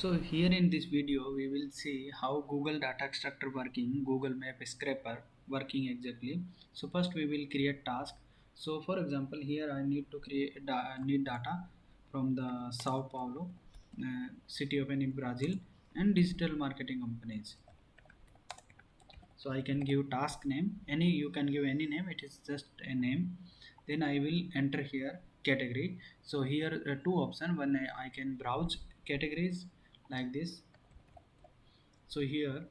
So here in this video we will see how Google data extractor working, Google Map Scraper working exactly. So first we will create task. So for example here I need to need data from the Sao Paulo city of any Brazil and digital marketing companies. So I can give task name, any you can give any name, it is just a name. Then I will enter here category. So here two option, one I can browse categories like this. So here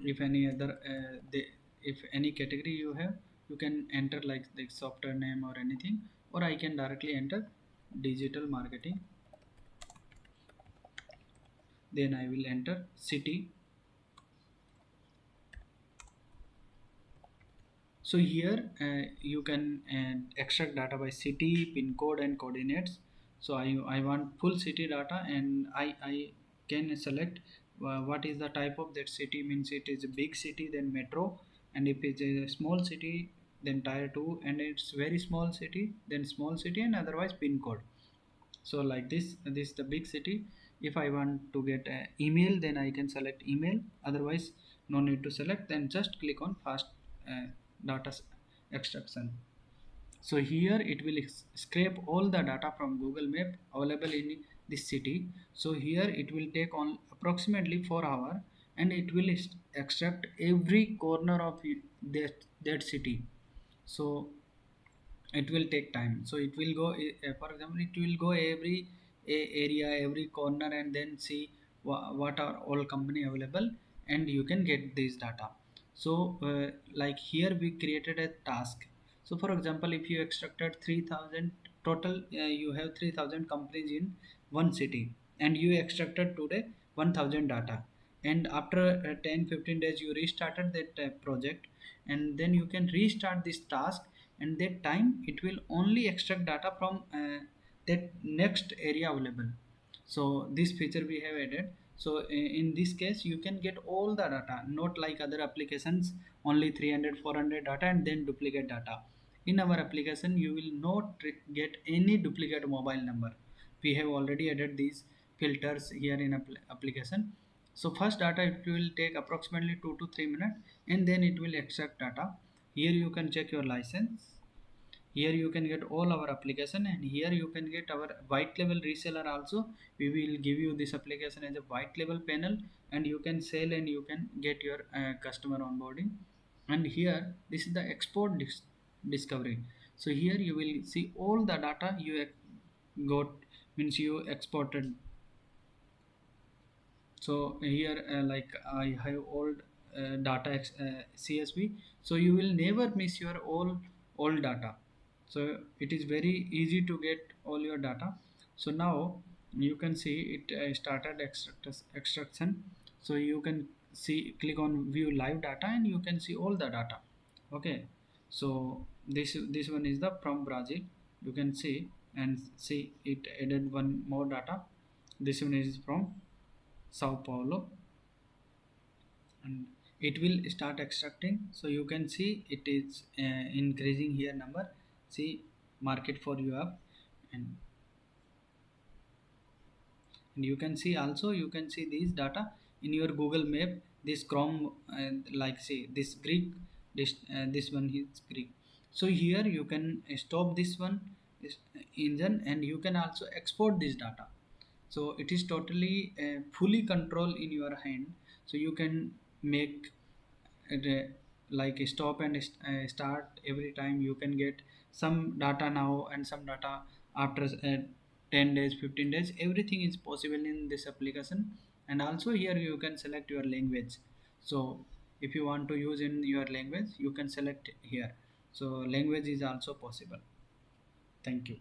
if any other if any category you have, you can enter like the software name or anything, or I can directly enter digital marketing. Then I will enter city. So here you can extract data by city, pin code and coordinates. So I want full city data, and I can select what is the type of that city. Means it is a big city then metro, and if it's a small city then tier 2, and it's very small city then small city, and otherwise pin code. So like this is the big city. If I want to get email, then I can select email, otherwise no need to select, then just click on fast uh, data extraction. So here it will scrape all the data from Google Map available in this city. So here it will take on approximately 4 hours, and it will extract every corner of that city. So it will take time. So it will go for example it will go every area, every corner, and then see what are all company available, and you can get this data. So like here we created a task. So for example if you extracted 3000 total, you have 3000 companies in one city, and you extracted today 1000 data, and after 10-15 days you restarted that project, and then you can restart this task, and that time it will only extract data from that next area available. So this feature we have added. So in this case you can get all the data, not like other applications, only 300 400 data and then duplicate data. In our application you will not get any duplicate mobile number. We have already added these filters here in application. So first data it will take approximately 2 to 3 minutes, and then it will extract data. Here you can check your license. Here you can get all our application, and here you can get our white label reseller also. We will give you this application as a white label panel, and you can sell and you can get your customer onboarding. And here this is the export discovery. So here you will see all the data you got, means you exported. So here like I have old data CSV, so you will never miss your all data. So it is very easy to get all your data. So now you can see it started extraction. So you can see, click on view live data, and you can see all the data. Okay, so this one is the from Brazil. You can see and see it added one more data. This one is from Sao Paulo, and it will start extracting. So you can see it is increasing here number. See market for you up, and you can see also, you can see these data in your Google Map. This Chrome like see this Greek, this one is Greek. So here you can stop this one, this engine, and you can also export this data. So it is totally fully control in your hand. So you can make it, like stop and start every time. You can get some data now and some data after 10 days, 15 days. Everything is possible in this application. And also here you can select your language. So if you want to use in your language, you can select here. So language is also possible. Thank you.